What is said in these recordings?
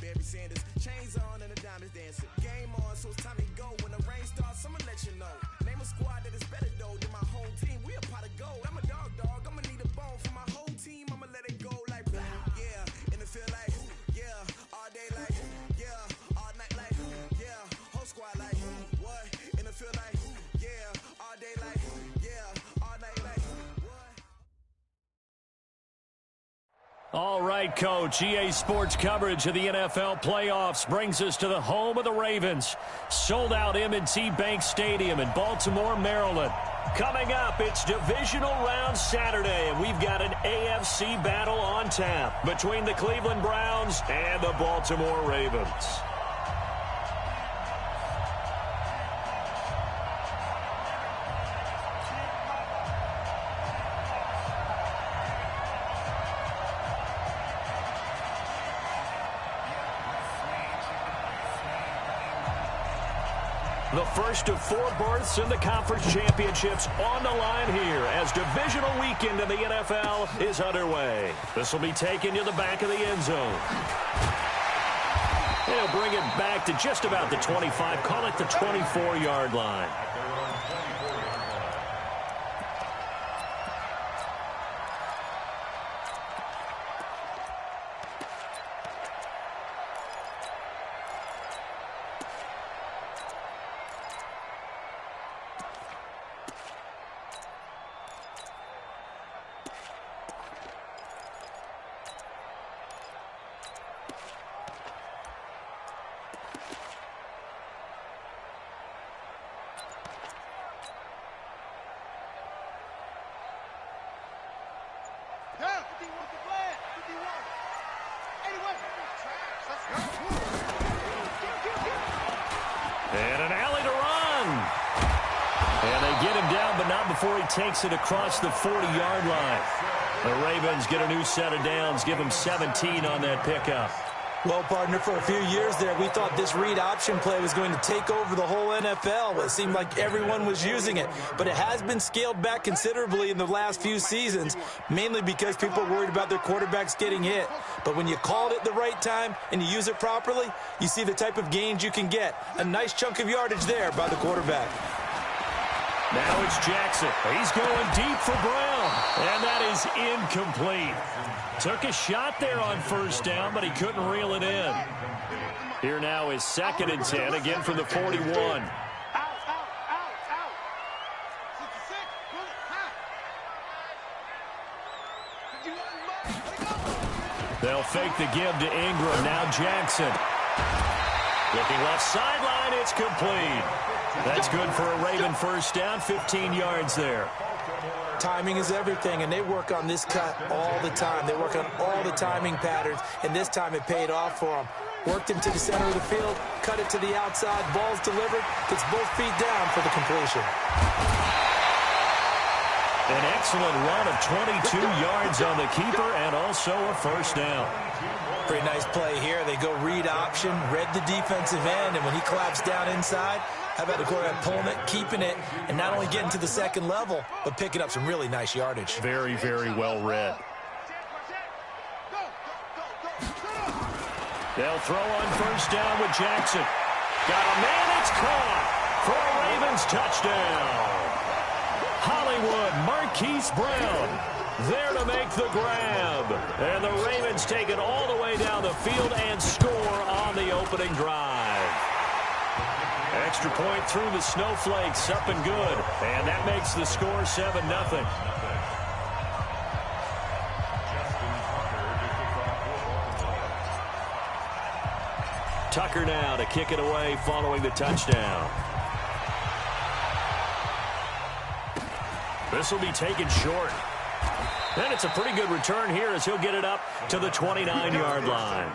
Chains on and the diamonds dancing. Game on, so it's time to go. When the rain starts, I'ma let you know. Name a squad that is better though than my whole team. We a pot of gold. I'm a dog. I'ma need a bone for my whole team. I'ma let it go like yeah. In the field like yeah. All day like yeah. All night like yeah. Whole squad like what? In the field like yeah. All day like yeah. All night like what? All right, Coach. EA Sports coverage of the NFL playoffs brings us to the home of the Ravens. Sold out M&T Bank Stadium in Baltimore, Maryland. Coming up, it's Divisional Round Saturday, and we've got an AFC battle on tap between the Cleveland Browns and the Baltimore Ravens. The first of 4 berths in the conference championships on the line here as divisional weekend in the NFL is underway. This will be taken to the back of the end zone. They'll bring it back to just about the 25, call it the 24-yard line. And an alley to run. And they get him down, but not before he takes it across the 40-yard line. The Ravens get a new set of downs, give him 17 on that pickup. Well, partner, for a few years there, we thought this read option play was going to take over the whole NFL. It seemed like everyone was using it, but it has been scaled back considerably in the last few seasons, mainly because people are worried about their quarterbacks getting hit. But when you call it at the right time and you use it properly, you see the type of gains you can get. A nice chunk of yardage there by the quarterback. Now it's Jackson. He's going deep for Brown, and that is incomplete. Took a shot there on first down, but he couldn't reel it in. Here now is 2nd and 10, again from the 41. They'll fake the give to Ingram. Now Jackson. Looking left sideline, it's complete. That's good for a Raven first down, 15 yards there. Timing is everything, and they work on this cut all the time. They work on all the timing patterns, and this time it paid off for them. Worked him to the center of the field, cut it to the outside, ball's delivered, gets both feet down for the completion. An excellent run of 22 yards on the keeper and also a first down. Pretty nice play here. They go read option, read the defensive end, and when he collapsed down inside, how about the quarterback pulling it, keeping it, and not only getting to the second level, but picking up some really nice yardage. Very, very well read. They'll throw on first down with Jackson. Got a man, it's caught for a Ravens touchdown. Hollywood Marquise Brown there to make the grab. And the Ravens take it all the way down the field and score on the opening drive. Extra point through the snowflakes, up and good. And that makes the score 7-0. Tucker now to kick it away following the touchdown. This will be taken short. And it's a pretty good return here as he'll get it up to the 29-yard line.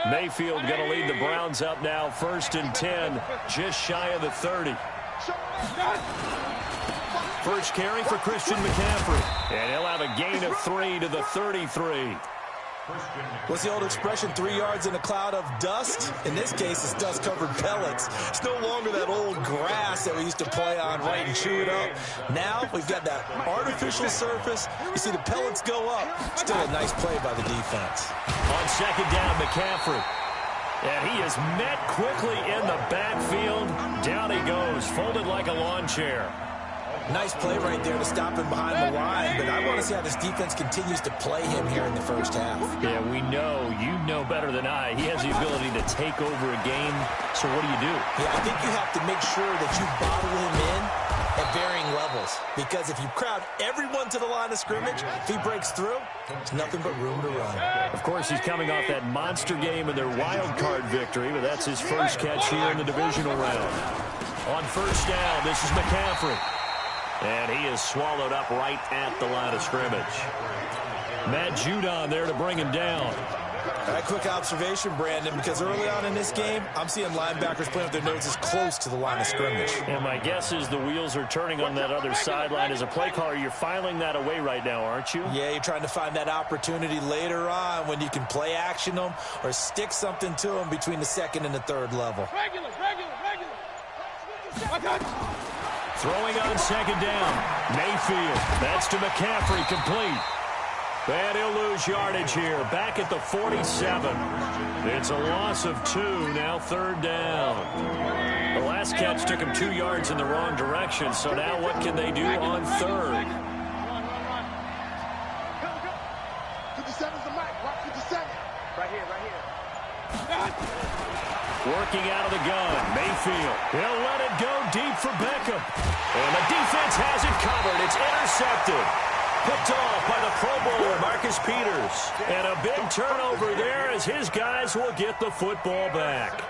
Mayfield going to lead the Browns up now, 1st and 10, just shy of the 30. First carry for Christian McCaffrey, and he'll have a gain of 3 to the 33. What's the old expression, 3 yards in a cloud of dust? In this case, it's dust-covered pellets. It's no longer that old grass that we used to play on, right, and chew it up. Now we've got that artificial surface. You see the pellets go up. Still a nice play by the defense. On second down, McCaffrey. And he is met quickly in the backfield. Down he goes, folded like a lawn chair. Nice play right there to stop him behind the line, but I want to see how this defense continues to play him here in the first half. Yeah, we know. You know better than I. He has the ability to take over a game, so what do you do? Yeah, I think you have to make sure that you bottle him in at varying levels, because if you crowd everyone to the line of scrimmage, if he breaks through, there's nothing but room to run. Of course, he's coming off that monster game in their wild card victory, but that's his first catch here in the divisional round. On first down, this is McCaffrey. And he is swallowed up right at the line of scrimmage. Matt Judon there to bring him down. A quick observation, Brandon, because early on in this game, I'm seeing linebackers playing with their noses close to the line of scrimmage. And my guess is the wheels are turning on that other sideline. As a play caller, you're filing that away right now, aren't you? Yeah, you're trying to find that opportunity later on when you can play action them or stick something to them between the second and the third level. Regular. Throwing on second down. Mayfield. That's to McCaffrey, complete. And he'll lose yardage here. Back at the 47. It's a loss of 2. Now third down. The last catch took him 2 yards in the wrong direction. So now what can they do on third? To the 7's the mic. Watch 57. Right here. Working out of the gun. Mayfield. He'll let it go deep for Beckham. And the defense has it covered. It's intercepted. Picked off by the Pro Bowler, Marcus Peters. And a big turnover there as his guys will get the football back.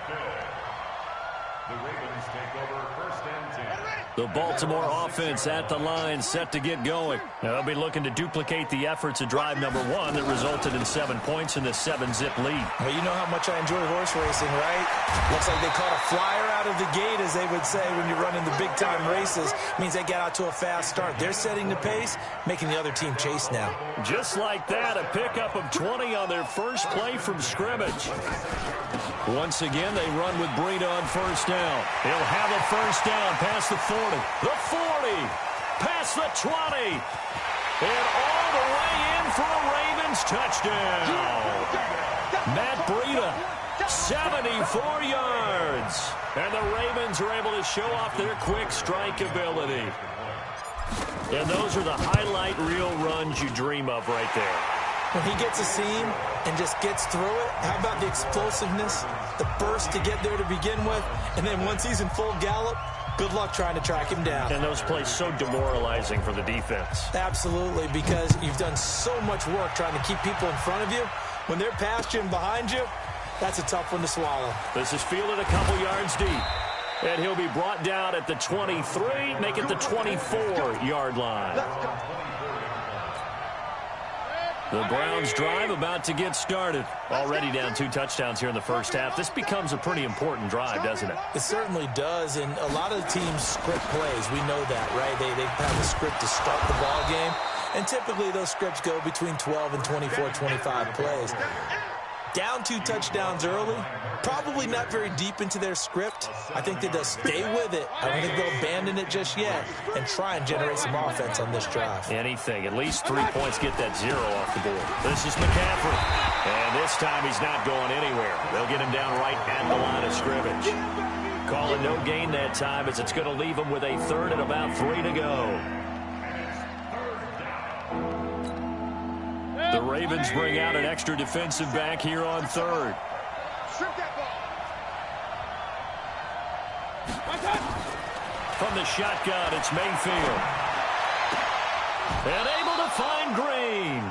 The Ravens take over first and 10. The Baltimore offense at the line, set to get going. Now, they'll be looking to duplicate the efforts of drive number 1 that resulted in 7 points in the 7-zip lead. Well, you know how much I enjoy horse racing, right? Looks like they caught a flyer out of the gate, as they would say when you're running the big-time races. Means they get out to a fast start. They're setting the pace, making the other team chase now. Just like that, a pickup of 20 on their first play from scrimmage. Once again, they run with Breida on first down. He'll have a first down past the 40. The 40. Past the 20. And all the way in for a Ravens touchdown. Matt Breida, 74 yards. And the Ravens are able to show off their quick strike ability. And those are the highlight reel runs you dream of right there. When he gets a seam and just gets through it, how about the explosiveness, the burst to get there to begin with, and then once he's in full gallop, good luck trying to track him down. And those plays so demoralizing for the defense. Absolutely, because you've done so much work trying to keep people in front of you. When they're past you and behind you, that's a tough one to swallow. This is fielded a couple yards deep. And he'll be brought down at the 23, make it the 24-yard line. The Browns drive about to get started. Already down 2 touchdowns here in the first half. This becomes a pretty important drive, doesn't it? It certainly does, and a lot of the teams script plays. We know that, right? They have a script to start the ball game, and typically those scripts go between 12 and 24, 25 plays. Down 2 touchdowns early, probably not very deep into their script. I think they'll stay with it. I don't think they'll abandon it just yet and try and generate some offense on this drive. Anything. At least 3 points, get that 0 off the board. This is McCaffrey. And this time he's not going anywhere. They'll get him down right at the line of scrimmage. Calling no gain that time as it's going to leave him with a third and about 3 to go. The Ravens bring out an extra defensive back here on third. From the shotgun, it's Mayfield. And able to find Green.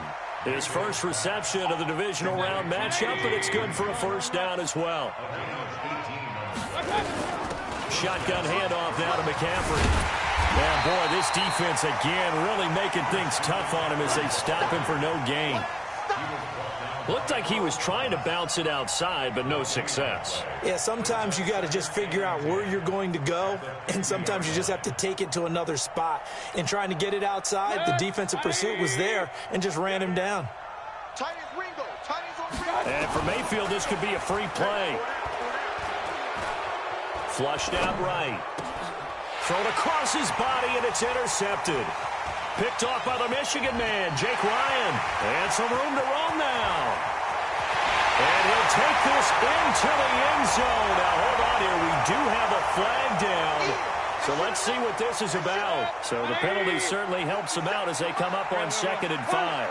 His first reception of the divisional round matchup, but it's good for a first down as well. Shotgun handoff now to McCaffrey. And, boy, this defense, again, really making things tough on him as they stop him for no gain. Looked like he was trying to bounce it outside, but no success. Yeah, sometimes you got to just figure out where you're going to go, and sometimes you just have to take it to another spot. And trying to get it outside, the defensive pursuit was there and just ran him down. And for Mayfield, this could be a free play. Flushed out right. Thrown across his body, and it's intercepted. Picked off by the Michigan man, Jake Ryan. And some room to roam now. And he'll take this into the end zone. Now, hold on here. We do have a flag down. So let's see what this is about. So the penalty certainly helps them out as they come up on 2nd and 5.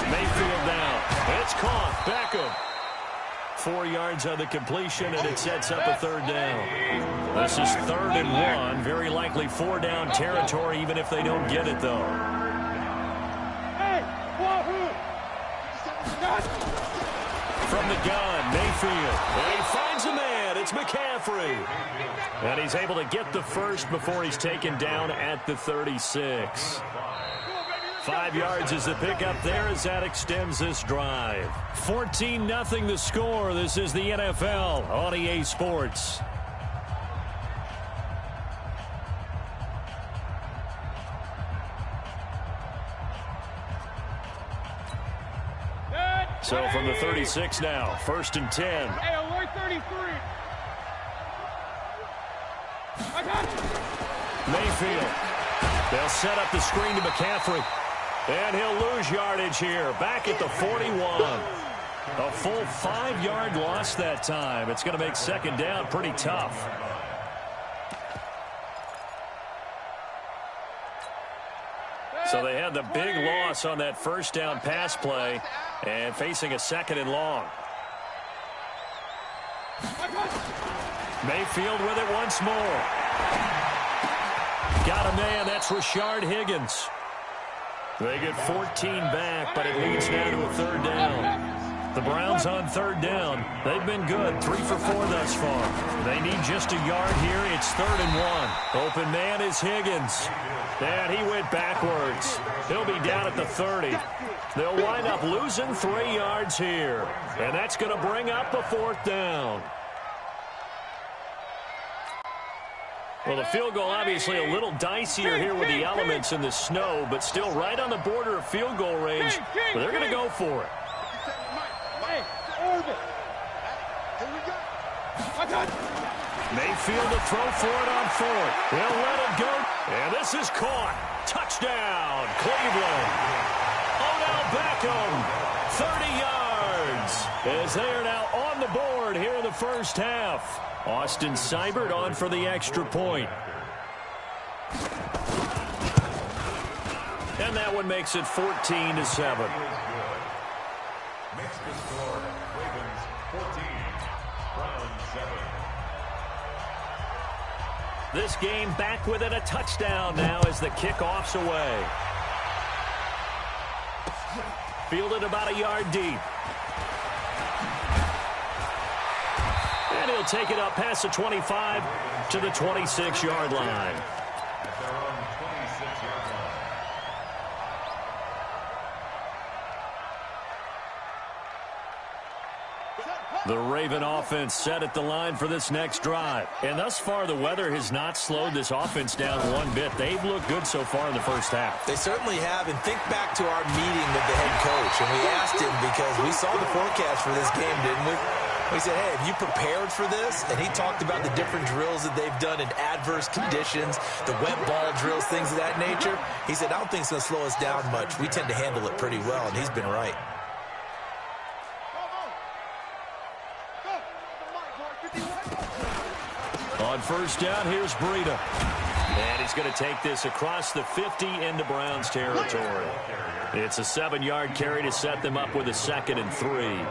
Mayfield now. It's caught. Beckham. 4 yards on the completion, and it sets up a 3rd down. This is 3rd and 1. Very likely 4-down territory, even if they don't get it, though. From the gun, Mayfield. And he finds a man. It's McCaffrey. And he's able to get the first before he's taken down at the 36. 5 yards is the pickup there as that extends this drive. 14-0 the score. This is the NFL on EA Sports. So from the 36 now, 1st and 10. Mayfield. They'll set up the screen to McCaffrey. And he'll lose yardage here. Back at the 41. A full 5-yard loss that time. It's going to make 2nd down pretty tough. So they had the big loss on that 1st down pass play and facing a 2nd and long. Mayfield with it once more. Got a man. That's Rashard Higgins. They get 14 back, but it leads now to a 3rd down. The Browns on 3rd down. They've been good, 3 for 4 thus far. They need just a yard here. It's 3rd and 1. Open man is Higgins. And he went backwards. He'll be down at the 30. They'll wind up losing 3 yards here. And that's going to bring up a 4th down. Well, the field goal obviously a little dicier here with the elements in the snow, but still right on the border of field goal range. But they're going to go for it. Mayfield to throw for it on 4th. They'll let it go. And this is caught. Touchdown, Cleveland. Odell Beckham, 30 yards. As they are now on the board here in the 1st half. Austin Seibert on for the extra point. And that one makes it 14-7. Mexican score, Ravens 14, Browns 7. This game back within a touchdown now as the kickoff's away. Fielded about a yard deep. And he'll take it up past the 25 to the 26-yard line. The Raven offense set at the line for this next drive. And thus far, the weather has not slowed this offense down one bit. They've looked good so far in the 1st half. They certainly have. And think back to our meeting with the head coach. And we asked him because we saw the forecast for this game, didn't we? We said, hey, have you prepared for this? And he talked about the different drills that they've done in adverse conditions, the wet ball drills, things of that nature. He said, I don't think it's going to slow us down much. We tend to handle it pretty well, and he's been right. On 1st down, here's Breida. And he's going to take this across the 50 into Browns territory. It's a 7-yard carry to set them up with a 2nd and 3.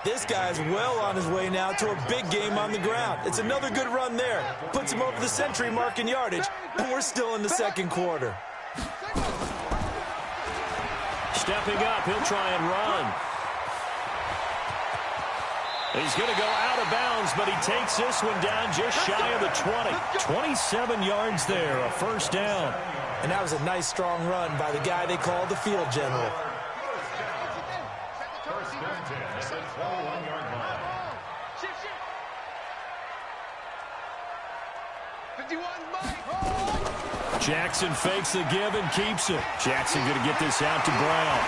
This guy's well on his way now to a big game on the ground. It's another good run there. Puts him over the century mark in yardage, and we're still in the 2nd quarter. Stepping up, he'll try and run. He's going to go out of bounds, but he takes this one down just shy of the 20. 27 yards there, a 1st down. And that was a nice, strong run by the guy they call the field general. Jackson fakes the give and keeps it. Jackson going to get this out to Brown.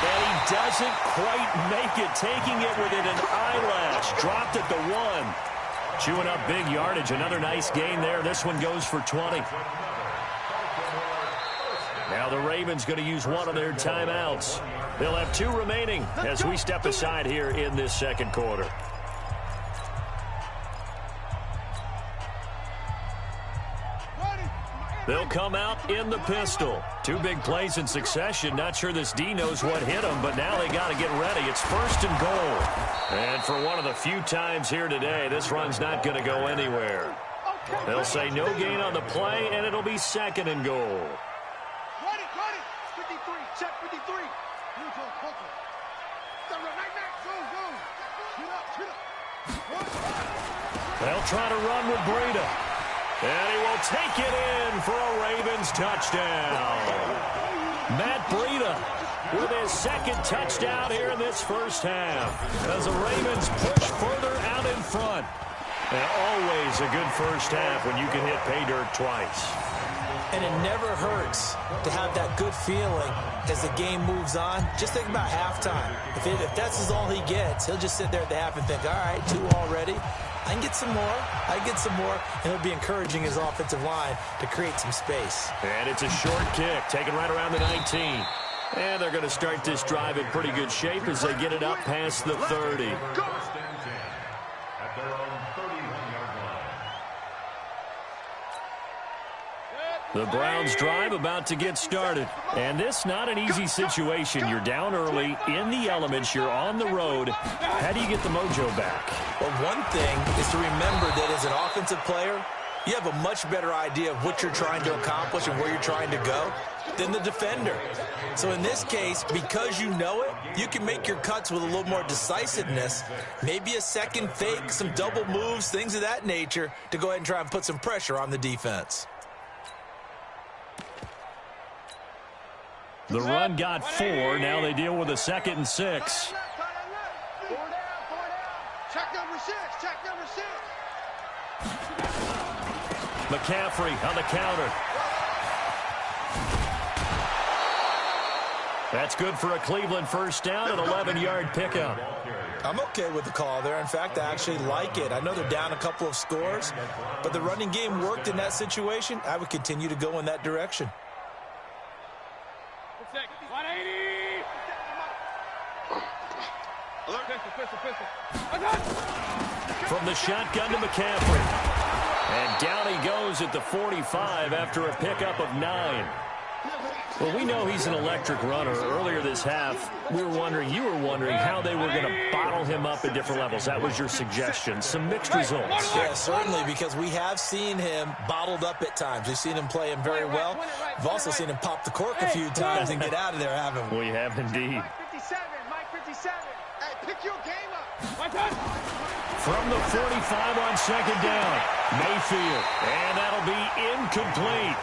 And he doesn't quite make it, taking it within an eyelash. Dropped at the 1. Chewing up big yardage. Another nice gain there. This one goes for 20. Now the Ravens going to use one of their timeouts. They'll have 2 remaining as we step aside here in this second quarter. They'll come out in the pistol. 2 big plays in succession. Not sure this D knows what hit them, but now they got to get ready. It's 1st and goal. And for one of the few times here today, this run's not going to go anywhere. They'll say no gain on the play, and it'll be 2nd and goal. 53, check 53. They'll try to run with Breida. And he will take it in for a Ravens touchdown. Matt Breida with his 2nd touchdown here in this first half as the Ravens push further out in front. And always a good first half when you can hit pay dirt twice. And it never hurts to have that good feeling as the game moves on. Just think about halftime. If that's all he gets, he'll just sit there at the half and think, all right, 2 already. I can get some more. And it'll be encouraging his offensive line to create some space. And it's a short kick, taken right around the 19. And they're going to start this drive in pretty good shape as they get it up past the 30. The Browns drive about to get started. And this not an easy situation. You're down early, in the elements, you're on the road. How do you get the mojo back? Well, one thing is to remember that as an offensive player, you have a much better idea of what you're trying to accomplish and where you're trying to go than the defender. So in this case, because you know it, you can make your cuts with a little more decisiveness, maybe a second fake, some double moves, things of that nature, to go ahead and try and put some pressure on the defense. The run got 4. Now they deal with a 2nd and 6. Check number 6. Check number 6. McCaffrey on the counter. That's good for a Cleveland first down, an 11-yard pickup. I'm okay with the call there. In fact, I actually like it. I know they're down a couple of scores, but the running game worked in that situation. I would continue to go in that direction. 180. Alert. Pistol. From the shotgun to McCaffrey. And down he goes at the 45 after a pickup of 9. Well, we know he's an electric runner. Earlier this half, you were wondering how they were going to bottle him up at different levels. That was your suggestion. Some mixed results. Yeah, certainly, because we have seen him bottled up at times. We've seen him play him very well. We've also seen him pop the cork a few times and get out of there, haven't we? We have indeed. Mike 57. Hey, pick your game up. From the 45 on 2nd down, Mayfield. And that'll be incomplete.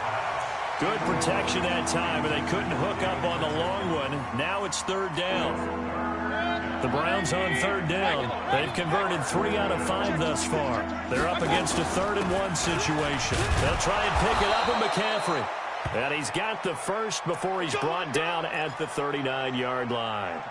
Good protection that time, and they couldn't hook up on the long one. Now it's 3rd down. The Browns on 3rd down. They've converted 3 out of 5 thus far. They're up against a 3rd and 1 situation. They'll try and pick it up with McCaffrey. And he's got the first before he's brought down at the 39-yard line.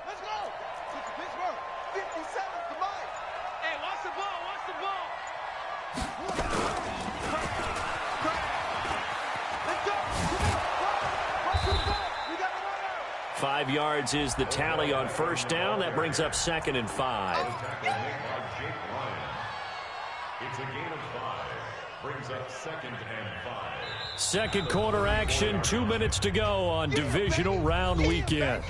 Let's go. Pittsburgh. 57 to Mike. Hey, watch the ball. Watch the ball. Let's go. Watch the ball. We got the run out. 5 yards is the tally on 1st down. That brings up 2nd and 5. It's a gain of 5. Brings up 2nd and 5. Second quarter action, 2 minutes to go on divisional round weekend.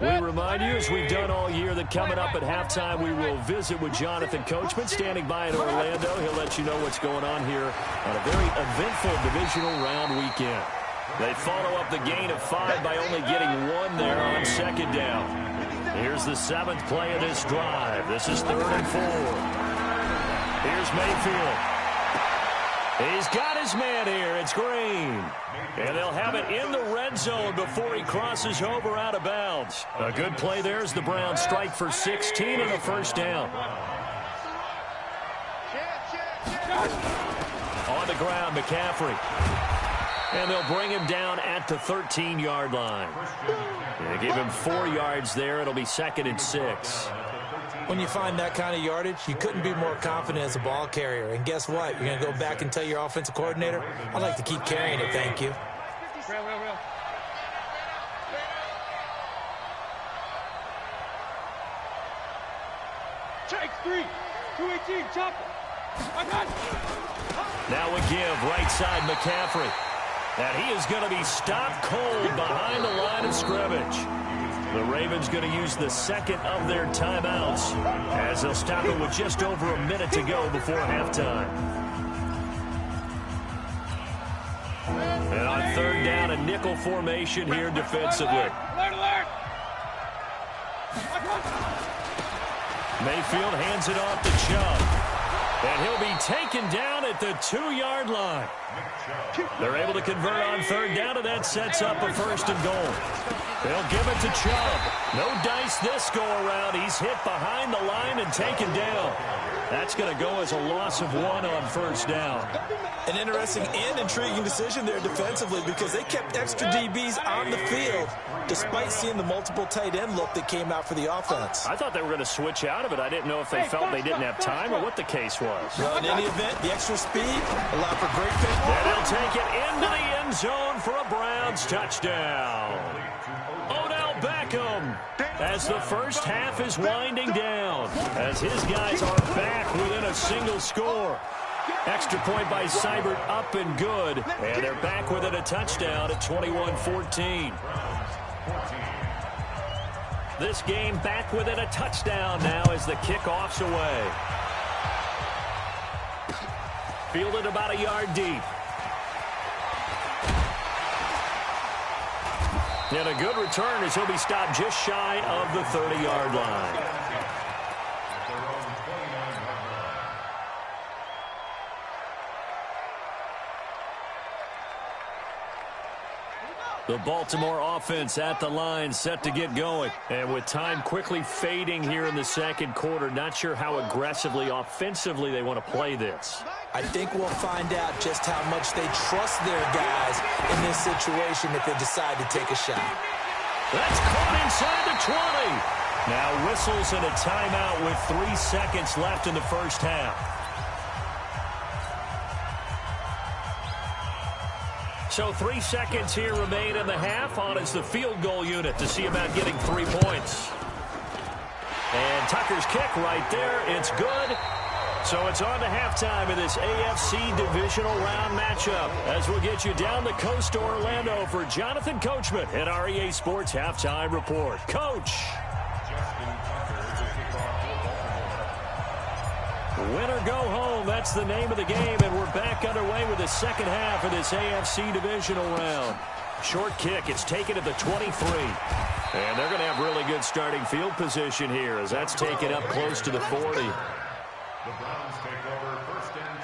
We remind you, as we've done all year, that coming up at halftime, we will visit with Jonathan Coachman, standing by in Orlando. He'll let you know what's going on here on a very eventful divisional round weekend. They follow up the gain of 5 by only getting 1 there on second down. Here's the 7th play of this drive. This is 3rd and 4. Here's Mayfield. He's got his man here. It's Green. And they'll have it in the red zone before he crosses over out of bounds. A good play there as the Browns strike for 16 and a first down. On the ground, McCaffrey. And they'll bring him down at the 13-yard line. They give him 4 yards there. It'll be 2nd and 6. When you find that kind of yardage, you couldn't be more confident as a ball carrier. And guess what? You're going to go back and tell your offensive coordinator, I'd like to keep carrying it, thank you. Real. Take 3. 218, chop it. I got it. Now a give, right side McCaffrey. And he is going to be stopped cold behind the line of scrimmage. The Ravens going to use the 2nd of their timeouts as they'll stop it with just over a minute to go before halftime. And on 3rd down, a nickel formation here defensively. Mayfield hands it off to Chubb. And he'll be taken down at the 2-yard line. They're able to convert on 3rd down, and that sets up a 1st and goal. They'll give it to Chubb. No dice this go-around. He's hit behind the line and taken down. That's going to go as a loss of 1 on 1st down. An interesting and intriguing decision there defensively because they kept extra DBs on the field despite seeing the multiple tight end look that came out for the offense. I thought they were going to switch out of it. I didn't know if they felt they didn't have time or what the case was. Well, in any event, the extra speed allowed for great pick. And he'll take it into the end zone for a Browns touchdown. Odell Beckham as the first half is winding down as his guys are back within a single score. Extra point by Seibert up and good, and they're back within a touchdown at 21-14. This game back within a touchdown now as the kickoff's away. Fielded about a yard deep. And a good return as he'll be stopped just shy of the 30-yard line. The Baltimore offense at the line, set to get going. And with time quickly fading here in the 2nd quarter, not sure how aggressively, offensively they want to play this. I think we'll find out just how much they trust their guys in this situation if they decide to take a shot. That's caught inside the 20. Now whistles and a timeout with 3 seconds left in the first half. So 3 seconds here remain in the half. On is the field goal unit to see about getting 3 points. And Tucker's kick right there. It's good. So it's on to halftime in this AFC divisional round matchup as we'll get you down the coast to Orlando for Jonathan Coachman at our EA Sports Halftime Report. Coach. Win or go home, that's the name of the game, and we're back underway with the 2nd half of this AFC divisional round. Short kick, it's taken at the 23. And they're going to have really good starting field position here as that's taken up close to the 40. The Browns take over 1st and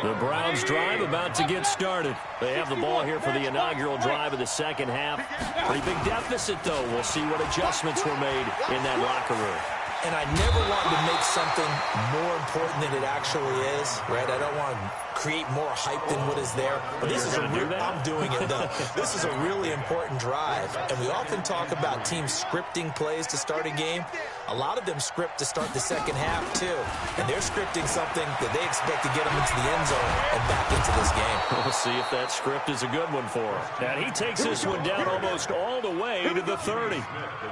10. The Browns drive about to get started. They have the ball here for the inaugural drive of the 2nd half. Pretty big deficit, though. We'll see what adjustments were made in that locker room. And I never want to make something more important than it actually is, right? I don't want to create more hype than what is there. But this is I'm doing it, though. This is a really important drive. And we often talk about teams scripting plays to start a game. A lot of them script to start the 2nd half, too. And they're scripting something that they expect to get them into the end zone and back into this game. We'll see if that script is a good one for him. And he takes this one down almost all the way to the 30.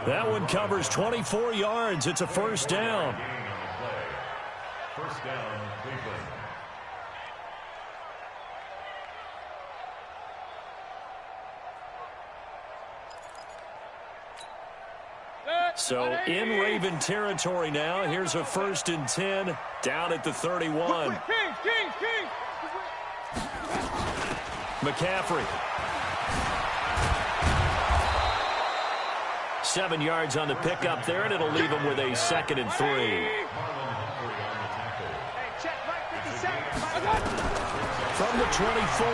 That one covers 24 yards. It's a first down. First down, Cleveland. So in Raven territory now. Here's a 1st and 10 down at the 31. McCaffrey. 7 yards on the pickup there, and it'll leave him with a 2nd and 3. From the 24,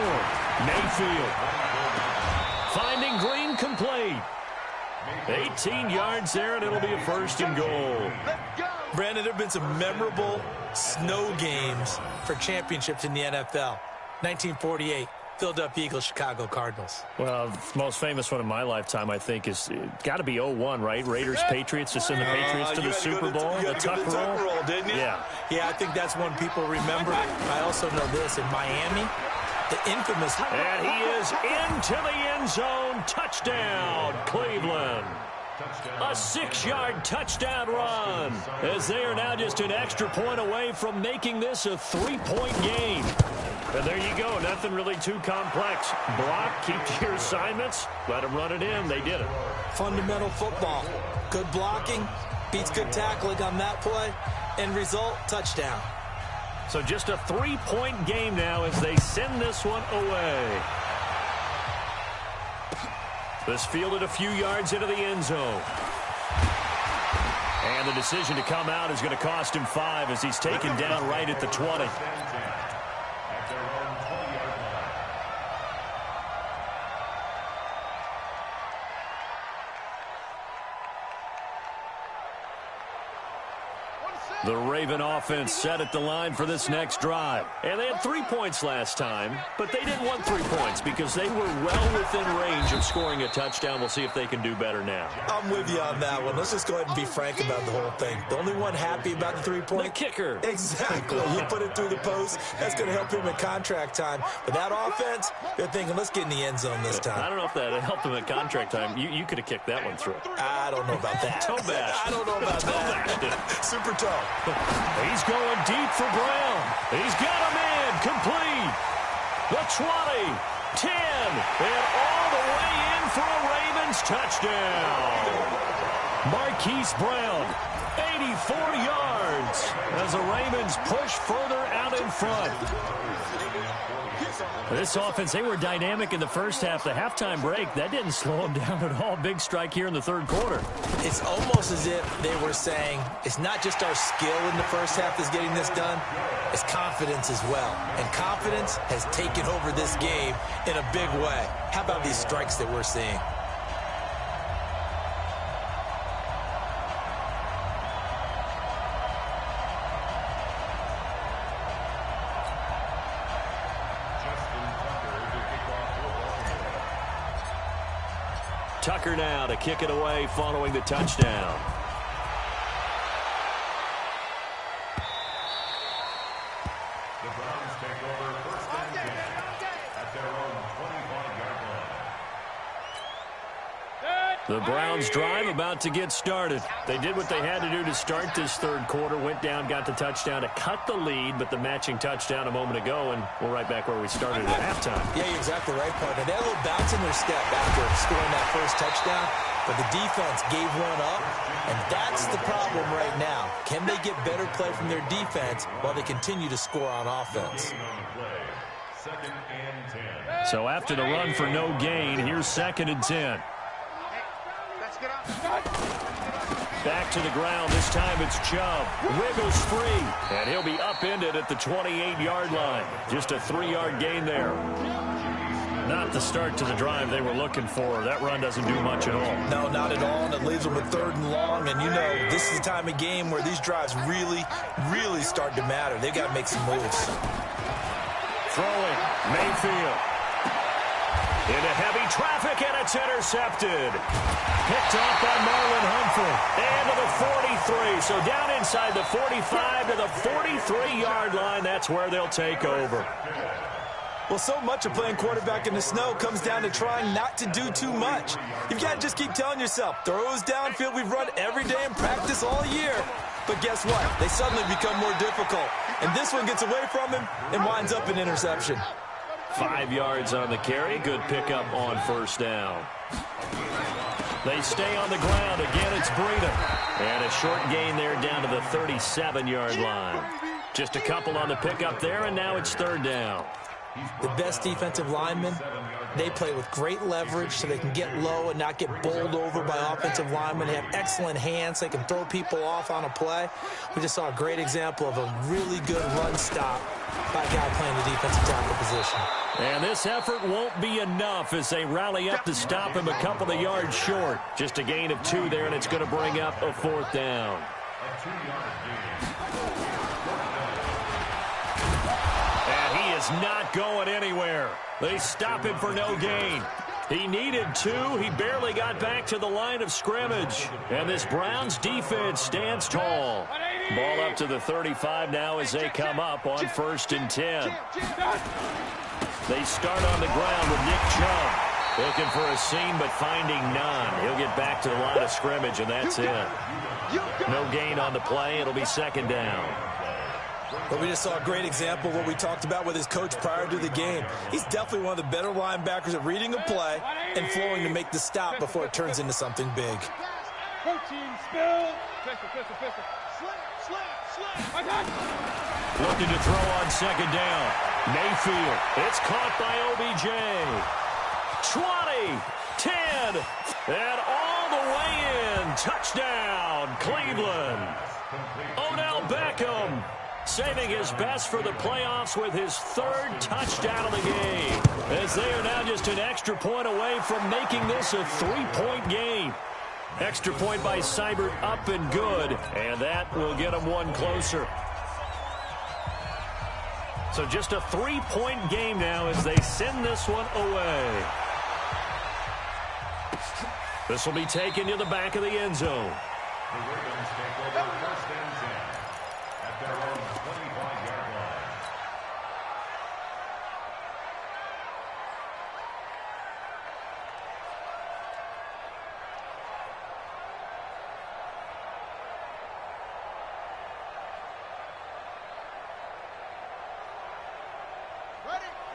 Mayfield. Finding Green complete. 18 yards there, and it'll be a 1st and goal. Brandon, there have been some memorable snow games for championships in the NFL. 1948. Philadelphia Eagles, Chicago Cardinals. Well, the most famous one in my lifetime, I think, is got to be 0-1, right? Raiders, Patriots, to send the Patriots to the Super Bowl. The Tuck roll, didn't you? Yeah. Yeah, I think that's one people remember. I also know this. In Miami, the infamous... And he is into the end zone. Touchdown, Cleveland. A 6-yard touchdown run, as they are now just an extra point away from making this a 3-point game. And there you go. Nothing really too complex. Block, keep to your assignments, let them run it in. They did it. Fundamental football. Good blocking beats good tackling on that play. End result, touchdown. So just a 3-point game now as they send this one away. This fielded a few yards into the end zone. And the decision to come out is going to cost him 5 as he's taken down right at the 20. The Raven offense set at the line for this next drive. And they had 3 points last time, but they didn't want 3 points because they were well within range of scoring a touchdown. We'll see if they can do better now. I'm with you on that one. Let's just go ahead and be frank about the whole thing. The only one happy about the 3-point? The kicker. Exactly. You put it through the post. That's going to help him in contract time. But that offense, they're thinking, let's get in the end zone this time. I don't know if that helped him at contract time. You could have kicked that one through. I don't know about that. Toe bash. I don't know about that. Super toe. He's going deep for Brown. He's got him in. Complete. The 20, 10, and all the way in for a Ravens touchdown. Marquise Brown, 84 yards as the Ravens push further out in front. This offense, they were dynamic in the first half. The halftime break, that didn't slow them down at all. Big strike here in the third quarter. It's almost as if they were saying, it's not just our skill in the first half that's getting this done, it's confidence as well. And confidence has taken over this game in a big way. How about these strikes that we're seeing? Tucker now to kick it away following the touchdown. The Browns take over 1st and 10 at their own 25-yard line. The Browns drive about to get started. They did what they had to do to start this third quarter. Went down, got the touchdown to cut the lead, but the matching touchdown a moment ago, and we're right back where we started at halftime. Yeah, you're exactly right, partner. They had a little bounce in their step after scoring that first touchdown, but the defense gave one up, and that's the problem right now. Can they get better play from their defense while they continue to score on offense? 2nd and 10. So after the run for no gain, here's 2nd and 10. Back to the ground. This time it's Chubb. Wiggles free. And he'll be upended at the 28-yard line. Just a 3-yard gain there. Not the start to the drive they were looking for. That run doesn't do much at all. No, not at all. And it leaves them with 3rd and long. And you know, this is the time of game where these drives really, really start to matter. They've got to make some moves. Throwing. Mayfield. Into heavy traffic, and it's intercepted. Picked off by Marlon Humphrey. And to the 43. So down inside the 45 to the 43-yard line. That's where they'll take over. Well, so much of playing quarterback in the snow comes down to trying not to do too much. You've got to just keep telling yourself, throws downfield we've run every day in practice all year. But guess what? They suddenly become more difficult. And this one gets away from him and winds up an interception. 5 yards on the carry. Good pickup on 1st down. They stay on the ground. Again, it's Breida. And a short gain there down to the 37-yard line. Just a couple on the pickup there, and now it's third down. The best defensive linemen, they play with great leverage so they can get low and not get bowled over by offensive linemen. They have excellent hands. They can throw people off on a play. We just saw a great example of a really good run stop by a guy playing the defensive tackle position. And this effort won't be enough as they rally up to stop him a couple of yards short. Just a gain of 2 there, and it's going to bring up a fourth down. And he is not going anywhere. They stop him for no gain. He needed 2. He barely got back to the line of scrimmage. And this Browns defense stands tall. Ball up to the 35 now as they come up on 1st and 10. They start on the ground with Nick Chubb. Looking for a seam, but finding none. He'll get back to the line of scrimmage, and that's it. No gain on the play. It'll be second down. But we just saw a great example of what we talked about with his coach prior to the game. He's definitely one of the better linebackers at reading a play and flowing to make the stop before it turns into something big. Looking to throw on second down. Mayfield. It's caught by OBJ. 20, 10, and all the way in. Touchdown, Cleveland. Odell Beckham saving his best for the playoffs with his 3rd touchdown of the game, as they are now just an extra point away from making this a 3-point game. Extra point by Seibert up and good, and that will get them one closer. So just a 3-point game now as they send this one away. This will be taken to the back of the end zone. The Ravens take over 1st and 10 at their own 25-yard line.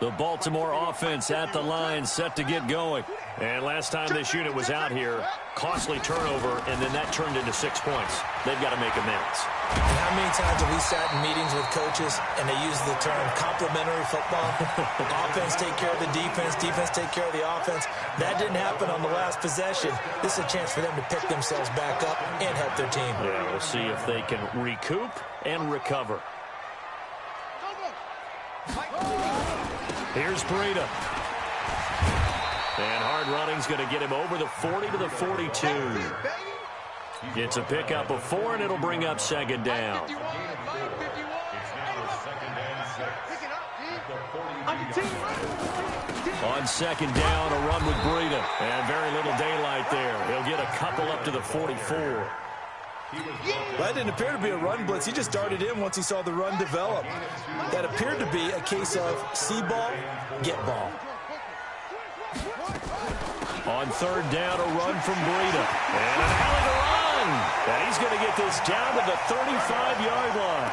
The Baltimore offense at the line, set to get going. And last time this unit was out here, costly turnover, and then that turned into 6 points. They've got to make amends. And how many times have we sat in meetings with coaches and they use the term complementary football? Offense take care of the defense, defense take care of the offense. That didn't happen on the last possession. This is a chance for them to pick themselves back up and help their team. Yeah, we'll see if they can recoup and recover. Here's Breida. And hard running's going to get him over the 40 to the 42. It's a pickup of 4, and it'll bring up second down. It's now 2nd and 6 at the 40. On second down, a run with Breida. And very little daylight there. He'll get a couple up to the 44. That didn't appear to be a run blitz. He just darted in once he saw the run develop. That appeared to be a case of see ball, get ball. On third down, a run from Breida. And an alley to run. And he's going to get this down to the 35-yard line.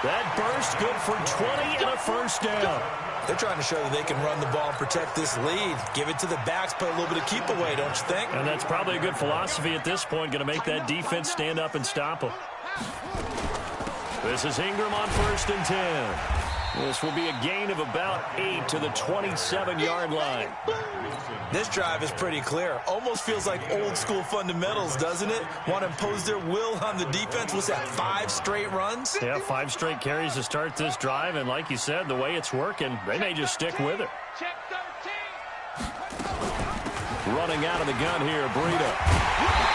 That burst good for 20 and a first down. They're trying to show that they can run the ball and protect this lead. Give it to the backs, play a little bit of keep away, don't you think? And that's probably a good philosophy at this point, going to make that defense stand up and stop them. This is Ingram on 1st and 10. This will be a gain of about 8 to the 27-yard line. This drive is pretty clear. Almost feels like old school fundamentals, doesn't it? Want to impose their will on the defense. What's that, 5 straight runs? Yeah, 5 straight carries to start this drive. And like you said, the way it's working, they may just stick with it. Running out of the gun here, Breida.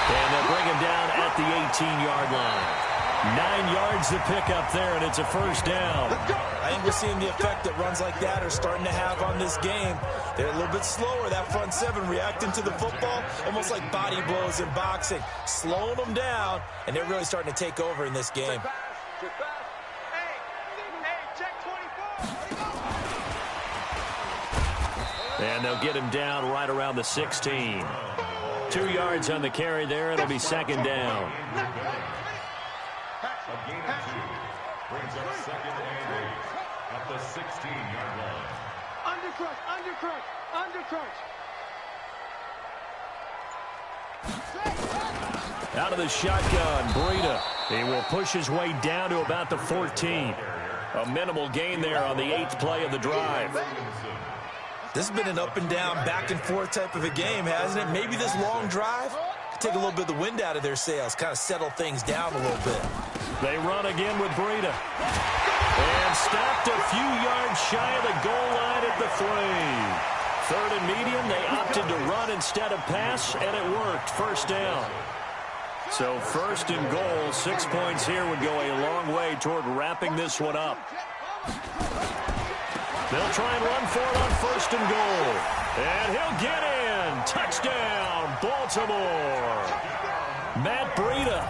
And they'll bring him down at the 18-yard line. 9 yards to pick up there, and it's a first down. I think we're seeing the effect that runs like that are starting to have on this game. They're a little bit slower, that front 7 reacting to the football, almost like body blows in boxing, slowing them down, and they're really starting to take over in this game. And they'll get him down right around the 16. 2 yards on the carry there. It'll be second down. A gain of 2 brings up 2nd and 8 at the 16-yard line. Undercrush. Out of the shotgun, Breida. He will push his way down to about the 14. A minimal gain there on the 8th play of the drive. This has been an up and down, back and forth type of a game, hasn't it? Maybe this long drive could take a little bit of the wind out of their sails, kind of settle things down a little bit. They run again with Breida. And stopped a few yards shy of the goal line at the 3. 3rd and medium, they opted to run instead of pass, and it worked. First down. So 1st and goal, 6 points here would go a long way toward wrapping this one up. They'll try and run for it on 1st and goal. And he'll get in. Touchdown, Baltimore. Matt Breida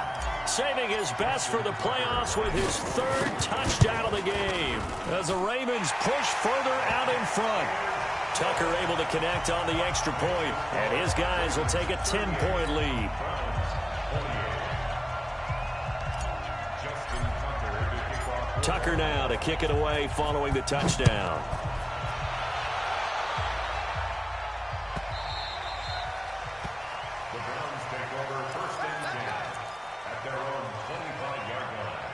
saving his best for the playoffs with his 3rd touchdown of the game as the Ravens push further out in front. Tucker able to connect on the extra point, and his guys will take a 10-point lead. Tucker now to kick it away following the touchdown. The Browns take over 1st and 10 at their own 25-yard line.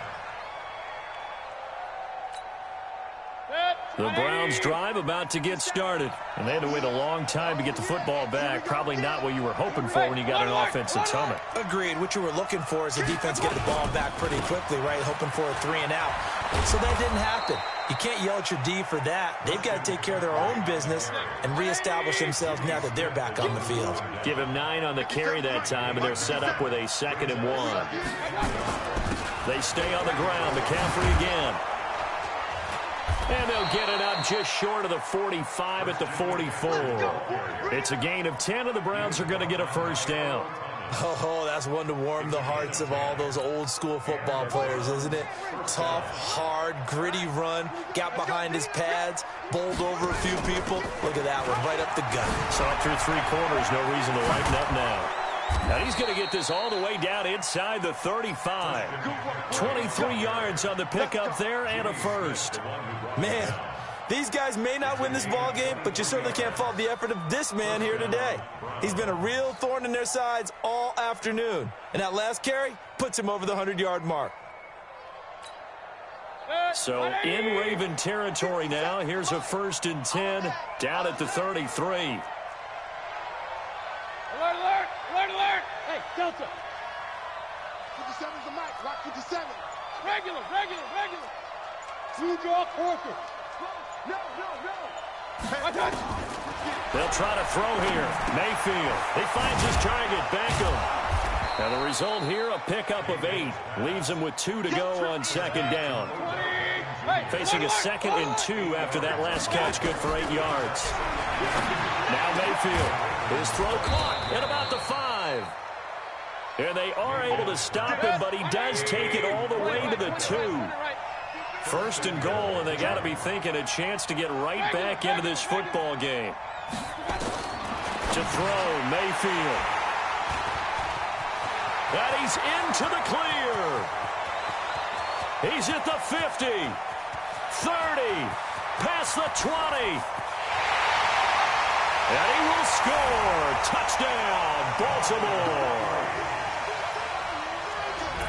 The Browns drive about to get started. And they had to wait a long time to get the football back. Probably not what you were hoping for when you got an offensive summit. Agreed. What you were looking for is the defense getting the ball back pretty quickly, right? Hoping for a 3 and out. So that didn't happen. You can't yell at your D for that. They've got to take care of their own business and reestablish themselves now that they're back on the field. Give him 9 on the carry that time, and they're set up with a 2nd and 1. They stay on the ground. McCaffrey again. And they'll get it up just short of the 45 at the 44. It's a gain of 10, and the Browns are going to get a 1st down. Oh, that's one to warm the hearts of all those old-school football players, isn't it? Tough, hard, gritty run, got behind his pads, bowled over a few people. Look at that one, right up the gut. So up through 3 quarters, no reason to lighten up now. And he's going to get this all the way down inside the 35. 23 yards on the pickup there and a 1st. Man, these guys may not win this ball game, but you certainly can't fault the effort of this man here today. He's been a real thorn in their sides all afternoon. And that last carry puts him over the 100-yard mark. So in Raven territory now, here's a 1st and 10 down at the 33. Alert, alert, alert, alert. Hey, Delta. 57's the mic. Rock 57. Regular. Two draw quarter. No. Hey. They'll try to throw here. Mayfield. He finds his target. Beckham. And the result here, a pickup of 8. Leaves him with 2 to go on 2nd down. Facing a 2nd and 2 after that last catch, good for 8 yards. Now Mayfield. His throw caught at about the 5. And they are able to stop him, but he does take it all the way to the 2. 1st and goal, and they got to be thinking a chance to get right back into this football game. To throw, Mayfield. And he's into the clear. He's at the 50, 30, past the 20. And he will score. Touchdown, Baltimore.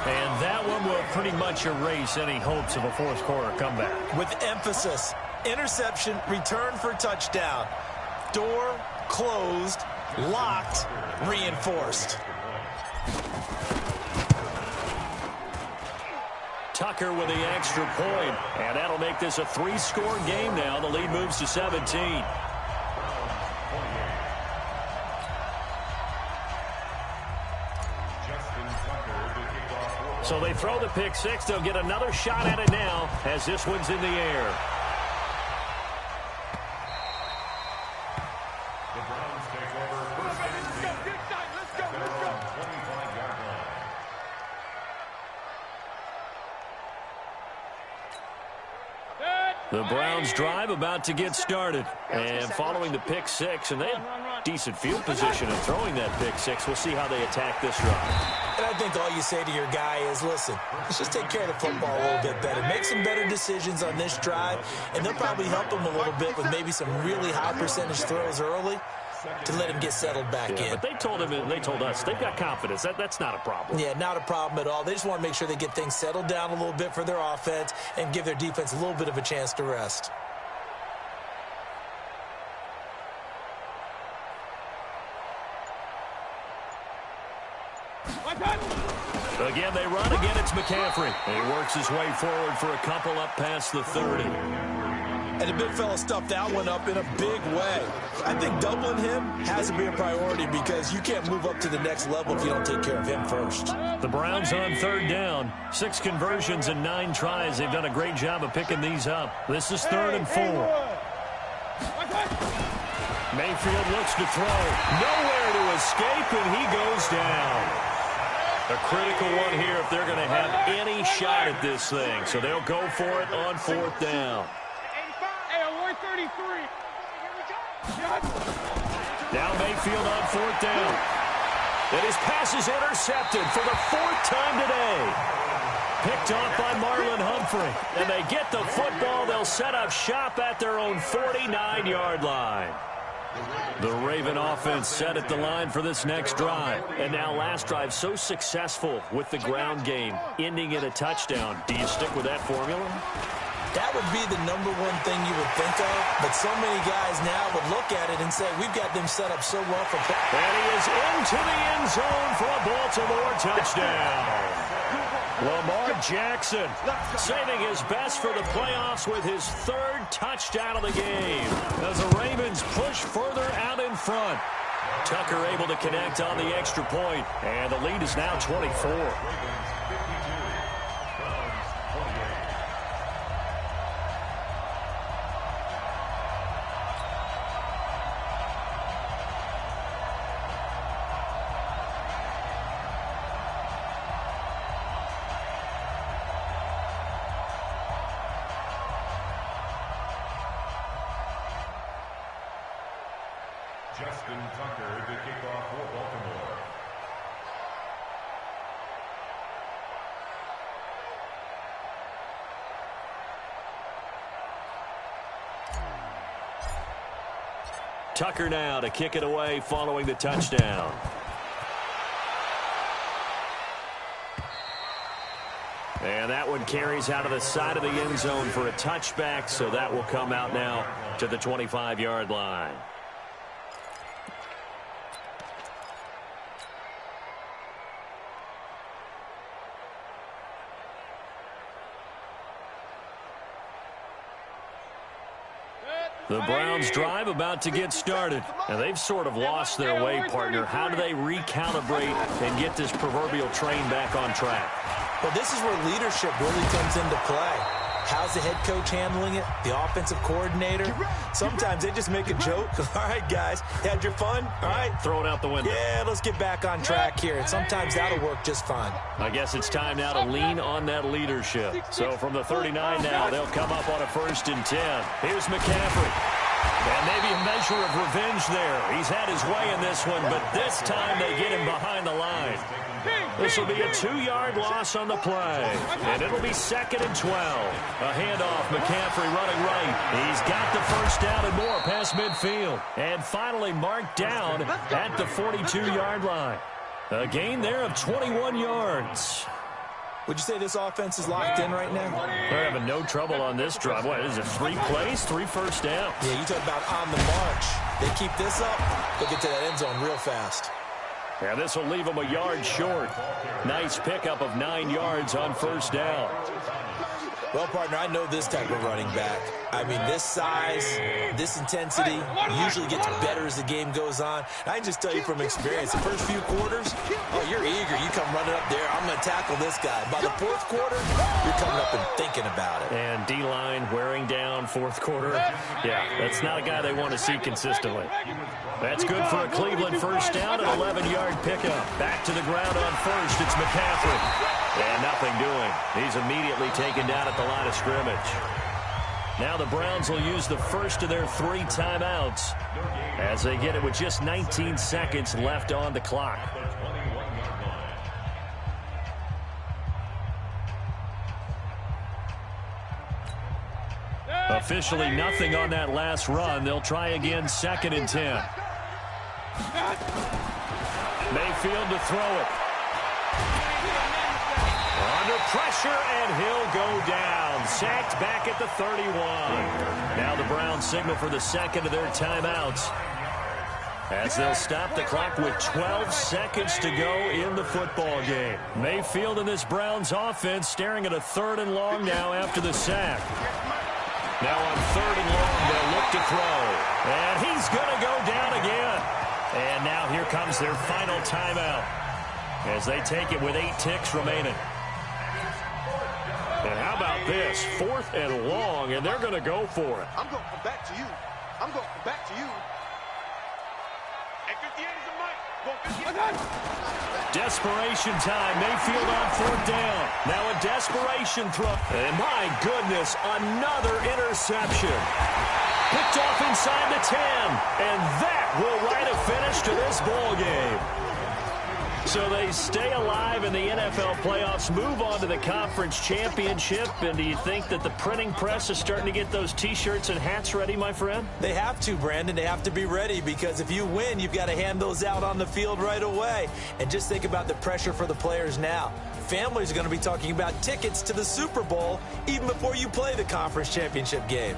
And that one will pretty much erase any hopes of a 4th quarter comeback. With emphasis, interception, return for touchdown. Door closed, locked, reinforced. Tucker with the extra point, and that'll make this a 3-score game now. The lead moves to 17. So they throw the pick 6. They'll get another shot at it now as this one's in the air. The Browns take over 1st and 10 at their own 25-yard line. The Browns drive about to get started. And following the pick 6, and they have decent field position in throwing that pick 6. We'll see how they attack this drive. And I think all you say to your guy is, listen, let's just take care of the football a little bit better. Make some better decisions on this drive, and they'll probably help them a little bit with maybe some really high percentage throws early. to let him get settled back in. But they told us they've got confidence. That's not a problem. Yeah, not a problem at all. They just want to make sure they get things settled down a little bit for their offense and give their defense a little bit of a chance to rest. Again, they run. Again, it's McCaffrey. He works his way forward for a couple up past the 30. And the big fella stuffed that one up in a big way. I think doubling him has to be a priority because you can't move up to the next level if you don't take care of him first. The Browns on third down. 6 conversions and 9 tries. They've done a great job of picking these up. This is 3rd and 4. Mayfield looks to throw. Nowhere to escape, and he goes down. A critical one here if they're going to have any shot at this thing. So they'll go for it on 4th down. Now Mayfield on 4th down. And his pass is intercepted for the 4th time today. Picked off by Marlon Humphrey. And they get the football. They'll set up shop at their own 49-yard line. The Raven offense set at the line for this next drive. And now last drive so successful with the ground game, ending in a touchdown. Do you stick with that formula? That would be the #1 thing you would think of, but so many guys now would look at it and say, we've got them set up so well for play. And he is into the end zone for a Baltimore touchdown. Lamar Jackson saving his best for the playoffs with his 3rd touchdown of the game as the Ravens push further out in front. Tucker able to connect on the extra point, and the lead is now 24. Justin Tucker to kick off for Baltimore. Tucker now to kick it away following the touchdown. And that one carries out of the side of the end zone for a touchback, so that will come out now to the 25-yard line. The Browns drive about to get started. And they've sort of lost their way, partner. How do they recalibrate and get this proverbial train back on track? Well, this is where leadership really comes into play. How's the head coach handling it? The offensive coordinator? Sometimes they just make a joke. All right, guys, had your fun? All right. Throw it out the window. Yeah, let's get back on track here. And sometimes that'll work just fine. I guess it's time now to lean on that leadership. So from the 39 now, they'll come up on a 1st and 10. Here's McCaffrey. And maybe a measure of revenge there. He's had his way in this one, but this time they get him behind the line. This will be a 2-yard loss on the play. And it'll be 2nd and 12. A handoff, McCaffrey running right. He's got the 1st down and more past midfield. And finally marked down at the 42-yard line. A gain there of 21 yards. Would you say this offense is locked in right now? They're having no trouble on this drive. What is it, 3 plays, 3 first downs? Yeah, you talk about on the march. They keep this up, they'll get to that end zone real fast. Yeah, this will leave them a yard short. Nice pickup of 9 yards on 1st down. Well, partner, I know this type of running back. I mean, this size, this intensity usually gets better as the game goes on. I can just tell you from experience, the first few quarters, oh, you're eager. You come running up there, I'm going to tackle this guy. By the 4th quarter, you're coming up and thinking about it. And D-line wearing down 4th quarter. Yeah, that's not a guy they want to see consistently. That's good for a Cleveland 1st down, an 11-yard pickup. Back to the ground on 1st, it's McCaffrey. And nothing doing. He's immediately taken down at the line of scrimmage. Now the Browns will use the first of their 3 timeouts as they get it with just 19 seconds left on the clock. Officially nothing on that last run. They'll try again 2nd and 10. Mayfield to throw it. Under pressure, and he'll go down. Sacked back at the 31. Now the Browns signal for the second of their timeouts, as they'll stop the clock with 12 seconds to go in the football game. Mayfield and this Browns offense staring at a 3rd and long now after the sack. Now on 3rd and long, they'll look to throw. And he's going to go down again. And now here comes their final timeout, as they take it with 8 ticks remaining. And how about this? 4th and long, and they're going to go for it. I'm going to come back to you. I'm going to come back to you. At 58 is a mic. Go 58. Desperation time. Mayfield on 4th down. Now a desperation throw. And my goodness, another interception. Picked off inside the 10. And that will write a finish to this ball game. So they stay alive in the NFL playoffs, move on to the conference championship. And do you think that the printing press is starting to get those T-shirts and hats ready, my friend? They have to, Brandon. They have to be ready, because if you win, you've got to hand those out on the field right away. And just think about the pressure for the players now. Families are going to be talking about tickets to the Super Bowl even before you play the conference championship game.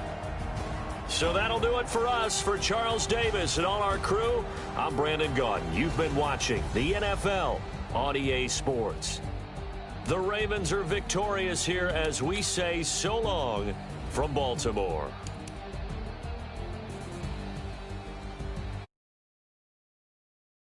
So that'll do it for us. For Charles Davis and all our crew, I'm Brandon Gaudin. You've been watching the NFL on EA Sports. The Ravens are victorious here as we say so long from Baltimore.